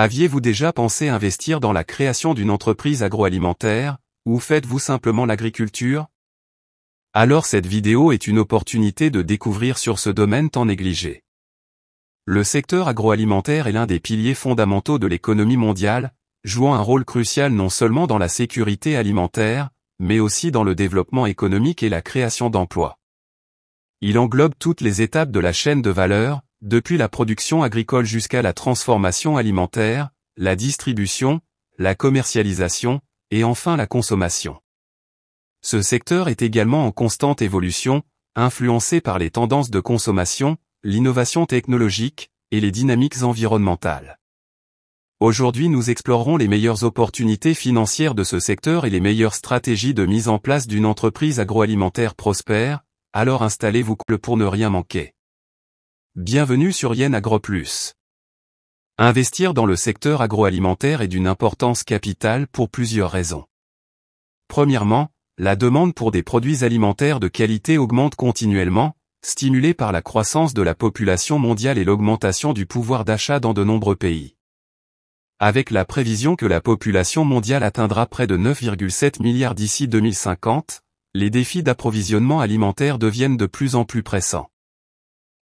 Aviez-vous déjà pensé investir dans la création d'une entreprise agroalimentaire, ou faites-vous simplement l'agriculture? Alors cette vidéo est une opportunité de découvrir sur ce domaine tant négligé. Le secteur agroalimentaire est l'un des piliers fondamentaux de l'économie mondiale, jouant un rôle crucial non seulement dans la sécurité alimentaire, mais aussi dans le développement économique et la création d'emplois. Il englobe toutes les étapes de la chaîne de valeur, depuis la production agricole jusqu'à la transformation alimentaire, la distribution, la commercialisation, et enfin la consommation. Ce secteur est également en constante évolution, influencé par les tendances de consommation, l'innovation technologique, et les dynamiques environnementales. Aujourd'hui nous explorerons les meilleures opportunités financières de ce secteur et les meilleures stratégies de mise en place d'une entreprise agroalimentaire prospère, alors installez-vous pour ne rien manquer. Bienvenue sur Yen AgroPlus. Investir dans le secteur agroalimentaire est d'une importance capitale pour plusieurs raisons. Premièrement, la demande pour des produits alimentaires de qualité augmente continuellement, stimulée par la croissance de la population mondiale et l'augmentation du pouvoir d'achat dans de nombreux pays. Avec la prévision que la population mondiale atteindra près de 9,7 milliards d'ici 2050, les défis d'approvisionnement alimentaire deviennent de plus en plus pressants.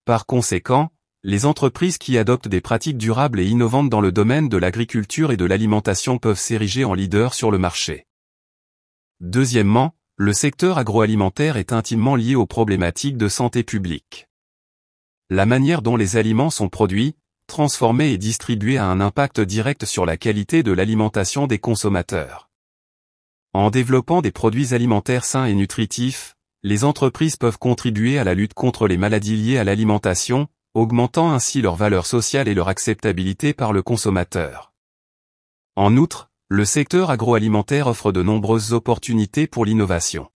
Par conséquent, les entreprises qui adoptent des pratiques durables et innovantes dans le domaine de l'agriculture et de l'alimentation peuvent s'ériger en leader sur le marché. Deuxièmement, le secteur agroalimentaire est intimement lié aux problématiques de santé publique. La manière dont les aliments sont produits, transformés et distribués a un impact direct sur la qualité de l'alimentation des consommateurs. En développant des produits alimentaires sains et nutritifs, les entreprises peuvent contribuer à la lutte contre les maladies liées à l'alimentation, augmentant ainsi leur valeur sociale et leur acceptabilité par le consommateur. En outre, le secteur agroalimentaire offre de nombreuses opportunités pour l'innovation.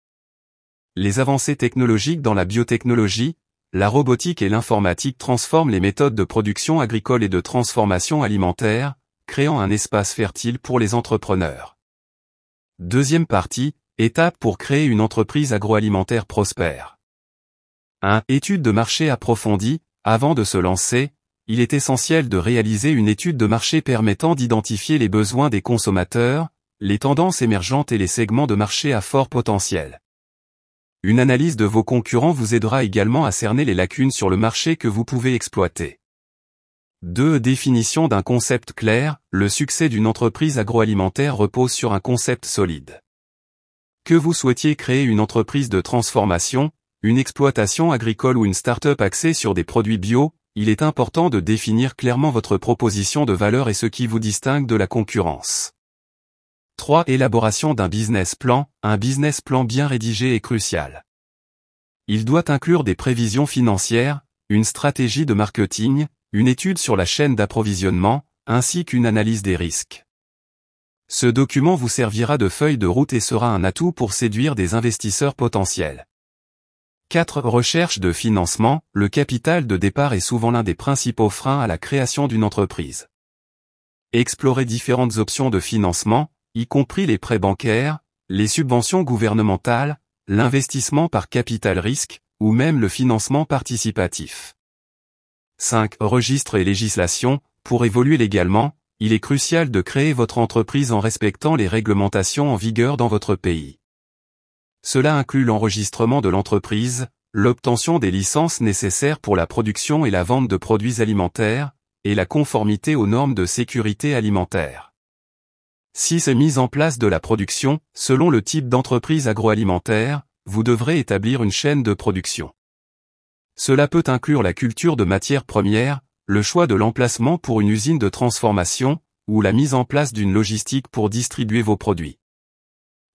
Les avancées technologiques dans la biotechnologie, la robotique et l'informatique transforment les méthodes de production agricole et de transformation alimentaire, créant un espace fertile pour les entrepreneurs. Deuxième partie, étape pour créer une entreprise agroalimentaire prospère. 1. Étude de marché approfondie. Avant de se lancer, il est essentiel de réaliser une étude de marché permettant d'identifier les besoins des consommateurs, les tendances émergentes et les segments de marché à fort potentiel. Une analyse de vos concurrents vous aidera également à cerner les lacunes sur le marché que vous pouvez exploiter. 2. Définition d'un concept clair. Le succès d'une entreprise agroalimentaire repose sur un concept solide. Que vous souhaitiez créer une entreprise de transformation, une exploitation agricole ou une start-up axée sur des produits bio, il est important de définir clairement votre proposition de valeur et ce qui vous distingue de la concurrence. 3. Élaboration d'un business plan. Un business plan bien rédigé est crucial. Il doit inclure des prévisions financières, une stratégie de marketing, une étude sur la chaîne d'approvisionnement, ainsi qu'une analyse des risques. Ce document vous servira de feuille de route et sera un atout pour séduire des investisseurs potentiels. 4. Recherche de financement. Le capital de départ est souvent l'un des principaux freins à la création d'une entreprise. Explorez différentes options de financement, y compris les prêts bancaires, les subventions gouvernementales, l'investissement par capital risque, ou même le financement participatif. 5. Registre et législation. Pour évoluer légalement, il est crucial de créer votre entreprise en respectant les réglementations en vigueur dans votre pays. Cela inclut l'enregistrement de l'entreprise, l'obtention des licences nécessaires pour la production et la vente de produits alimentaires, et la conformité aux normes de sécurité alimentaire. 6. Mise en place de la production. Selon le type d'entreprise agroalimentaire, vous devrez établir une chaîne de production. Cela peut inclure la culture de matières premières, le choix de l'emplacement pour une usine de transformation, ou la mise en place d'une logistique pour distribuer vos produits.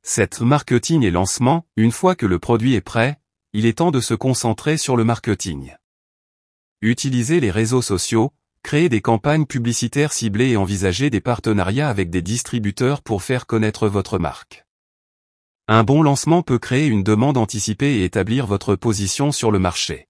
7. Marketing et lancement. Une fois que le produit est prêt, il est temps de se concentrer sur le marketing. Utilisez les réseaux sociaux, créez des campagnes publicitaires ciblées et envisagez des partenariats avec des distributeurs pour faire connaître votre marque. Un bon lancement peut créer une demande anticipée et établir votre position sur le marché.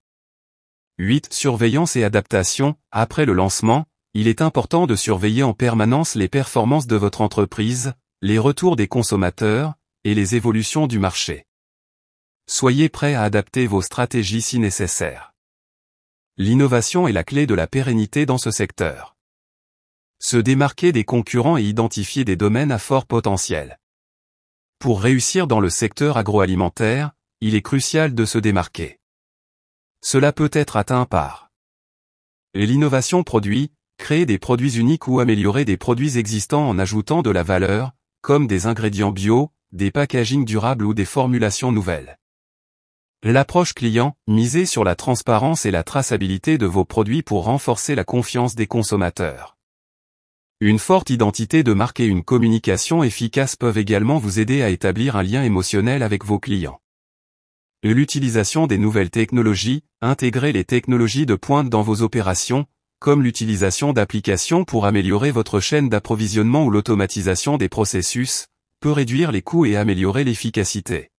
8. Surveillance et adaptation. Après le lancement, il est important de surveiller en permanence les performances de votre entreprise, les retours des consommateurs, et les évolutions du marché. Soyez prêts à adapter vos stratégies si nécessaire. L'innovation est la clé de la pérennité dans ce secteur. Se démarquer des concurrents et identifier des domaines à fort potentiel. Pour réussir dans le secteur agroalimentaire, il est crucial de se démarquer. Cela peut être atteint par l'innovation produit, créer des produits uniques ou améliorer des produits existants en ajoutant de la valeur, comme des ingrédients bio, des packagings durables ou des formulations nouvelles. L'approche client, miser sur la transparence et la traçabilité de vos produits pour renforcer la confiance des consommateurs. Une forte identité de marque et une communication efficace peuvent également vous aider à établir un lien émotionnel avec vos clients. L'utilisation des nouvelles technologies, intégrer les technologies de pointe dans vos opérations, comme l'utilisation d'applications pour améliorer votre chaîne d'approvisionnement ou l'automatisation des processus, peut réduire les coûts et améliorer l'efficacité.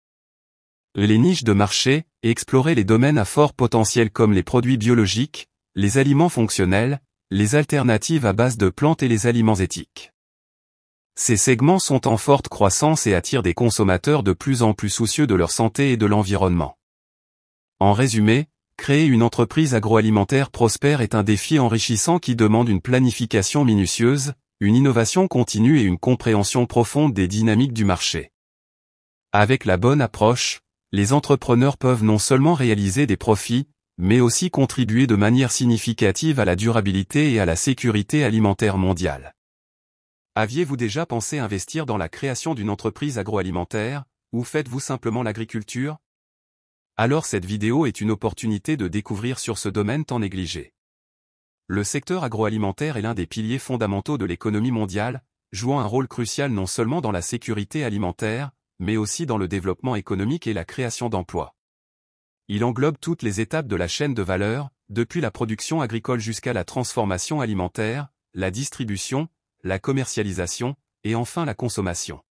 Les niches de marché, explorer les domaines à fort potentiel comme les produits biologiques, les aliments fonctionnels, les alternatives à base de plantes et les aliments éthiques. Ces segments sont en forte croissance et attirent des consommateurs de plus en plus soucieux de leur santé et de l'environnement. En résumé, créer une entreprise agroalimentaire prospère est un défi enrichissant qui demande une planification minutieuse, une innovation continue et une compréhension profonde des dynamiques du marché. Avec la bonne approche, les entrepreneurs peuvent non seulement réaliser des profits, mais aussi contribuer de manière significative à la durabilité et à la sécurité alimentaire mondiale. Aviez-vous déjà pensé investir dans la création d'une entreprise agroalimentaire, ou faites-vous simplement l'agriculture? Alors cette vidéo est une opportunité de découvrir sur ce domaine tant négligé. Le secteur agroalimentaire est l'un des piliers fondamentaux de l'économie mondiale, jouant un rôle crucial non seulement dans la sécurité alimentaire, mais aussi dans le développement économique et la création d'emplois. Il englobe toutes les étapes de la chaîne de valeur, depuis la production agricole jusqu'à la transformation alimentaire, la distribution, la commercialisation, et enfin la consommation.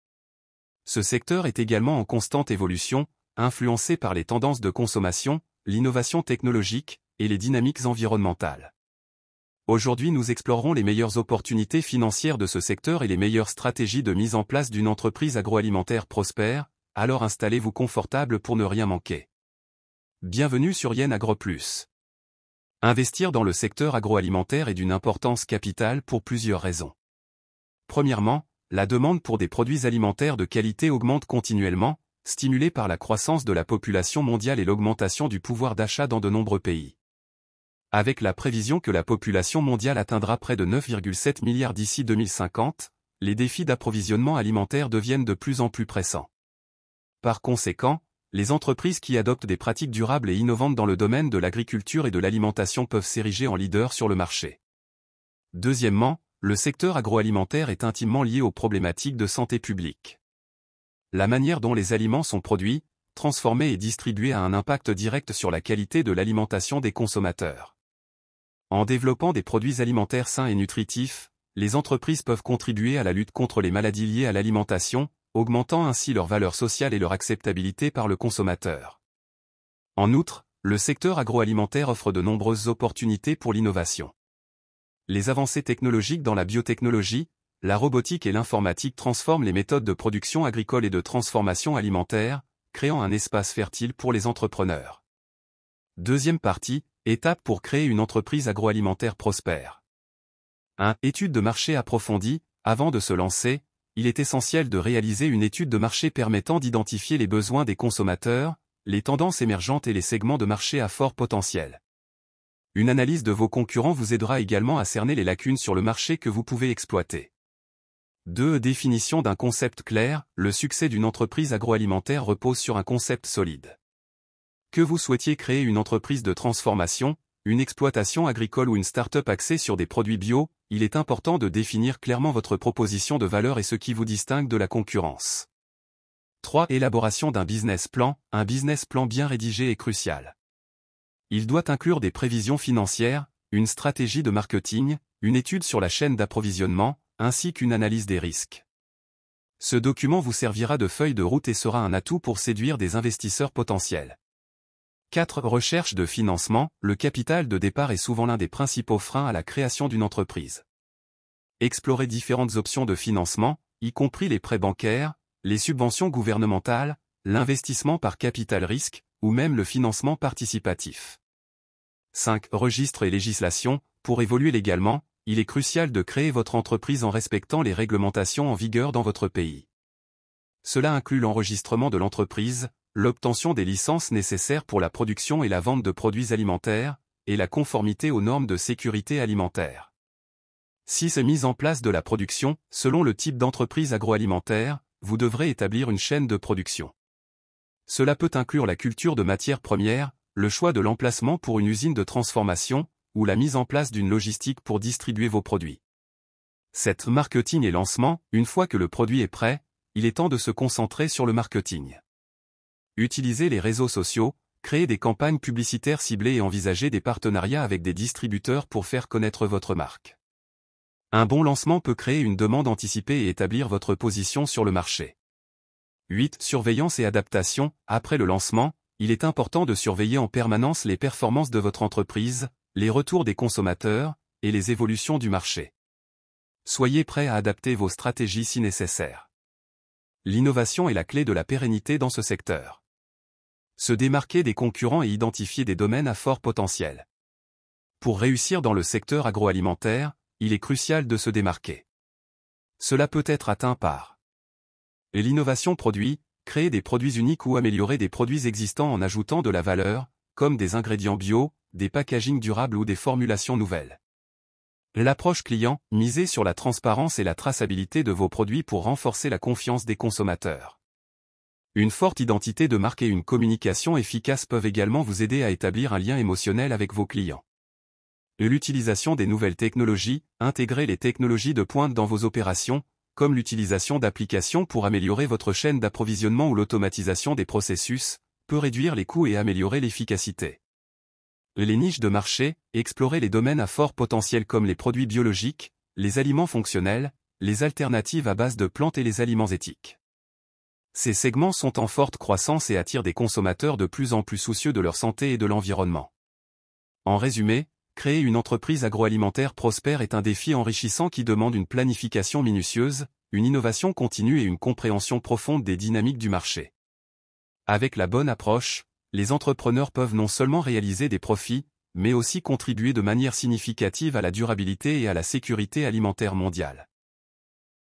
Ce secteur est également en constante évolution, influencé par les tendances de consommation, l'innovation technologique, et les dynamiques environnementales. Aujourd'hui nous explorerons les meilleures opportunités financières de ce secteur et les meilleures stratégies de mise en place d'une entreprise agroalimentaire prospère, alors installez-vous confortable pour ne rien manquer. Bienvenue sur Yen Agro Plus. Investir dans le secteur agroalimentaire est d'une importance capitale pour plusieurs raisons. Premièrement, la demande pour des produits alimentaires de qualité augmente continuellement, stimulée par la croissance de la population mondiale et l'augmentation du pouvoir d'achat dans de nombreux pays. Avec la prévision que la population mondiale atteindra près de 9,7 milliards d'ici 2050, les défis d'approvisionnement alimentaire deviennent de plus en plus pressants. Par conséquent, les entreprises qui adoptent des pratiques durables et innovantes dans le domaine de l'agriculture et de l'alimentation peuvent s'ériger en leader sur le marché. Deuxièmement, le secteur agroalimentaire est intimement lié aux problématiques de santé publique. La manière dont les aliments sont produits, transformés et distribués a un impact direct sur la qualité de l'alimentation des consommateurs. En développant des produits alimentaires sains et nutritifs, les entreprises peuvent contribuer à la lutte contre les maladies liées à l'alimentation, augmentant ainsi leur valeur sociale et leur acceptabilité par le consommateur. En outre, le secteur agroalimentaire offre de nombreuses opportunités pour l'innovation. Les avancées technologiques dans la biotechnologie, la robotique et l'informatique transforment les méthodes de production agricole et de transformation alimentaire, créant un espace fertile pour les entrepreneurs. Deuxième partie, étape pour créer une entreprise agroalimentaire prospère. 1. Étude de marché approfondie. Avant de se lancer, il est essentiel de réaliser une étude de marché permettant d'identifier les besoins des consommateurs, les tendances émergentes et les segments de marché à fort potentiel. Une analyse de vos concurrents vous aidera également à cerner les lacunes sur le marché que vous pouvez exploiter. 2. Définition d'un concept clair. Le succès d'une entreprise agroalimentaire repose sur un concept solide. Que vous souhaitiez créer une entreprise de transformation, une exploitation agricole ou une start-up axée sur des produits bio, il est important de définir clairement votre proposition de valeur et ce qui vous distingue de la concurrence. 3. Élaboration d'un business plan. Un business plan bien rédigé est crucial. Il doit inclure des prévisions financières, une stratégie de marketing, une étude sur la chaîne d'approvisionnement, ainsi qu'une analyse des risques. Ce document vous servira de feuille de route et sera un atout pour séduire des investisseurs potentiels. 4. Recherche de financement. Le capital de départ est souvent l'un des principaux freins à la création d'une entreprise. Explorez différentes options de financement, y compris les prêts bancaires, les subventions gouvernementales, l'investissement par capital risque, ou même le financement participatif. 5. Registre et législation. Pour évoluer légalement, il est crucial de créer votre entreprise en respectant les réglementations en vigueur dans votre pays. Cela inclut l'enregistrement de l'entreprise, l'obtention des licences nécessaires pour la production et la vente de produits alimentaires, et la conformité aux normes de sécurité alimentaire. Si c'est mise en place de la production, selon le type d'entreprise agroalimentaire, vous devrez établir une chaîne de production. Cela peut inclure la culture de matières premières, le choix de l'emplacement pour une usine de transformation, ou la mise en place d'une logistique pour distribuer vos produits. Cette marketing et lancement, une fois que le produit est prêt, il est temps de se concentrer sur le marketing. Utilisez les réseaux sociaux, créez des campagnes publicitaires ciblées et envisagez des partenariats avec des distributeurs pour faire connaître votre marque. Un bon lancement peut créer une demande anticipée et établir votre position sur le marché. 8. Surveillance et adaptation. Après le lancement, il est important de surveiller en permanence les performances de votre entreprise, les retours des consommateurs, et les évolutions du marché. Soyez prêt à adapter vos stratégies si nécessaire. L'innovation est la clé de la pérennité dans ce secteur. Se démarquer des concurrents et identifier des domaines à fort potentiel. Pour réussir dans le secteur agroalimentaire, il est crucial de se démarquer. Cela peut être atteint par l'innovation produit, créer des produits uniques ou améliorer des produits existants en ajoutant de la valeur, comme des ingrédients bio, des packagings durables ou des formulations nouvelles. L'approche client, miser sur la transparence et la traçabilité de vos produits pour renforcer la confiance des consommateurs. Une forte identité de marque et une communication efficace peuvent également vous aider à établir un lien émotionnel avec vos clients. L'utilisation des nouvelles technologies, intégrer les technologies de pointe dans vos opérations, comme l'utilisation d'applications pour améliorer votre chaîne d'approvisionnement ou l'automatisation des processus, peut réduire les coûts et améliorer l'efficacité. Les niches de marché, explorer les domaines à fort potentiel comme les produits biologiques, les aliments fonctionnels, les alternatives à base de plantes et les aliments éthiques. Ces segments sont en forte croissance et attirent des consommateurs de plus en plus soucieux de leur santé et de l'environnement. En résumé, créer une entreprise agroalimentaire prospère est un défi enrichissant qui demande une planification minutieuse, une innovation continue et une compréhension profonde des dynamiques du marché. Avec la bonne approche, les entrepreneurs peuvent non seulement réaliser des profits, mais aussi contribuer de manière significative à la durabilité et à la sécurité alimentaire mondiale.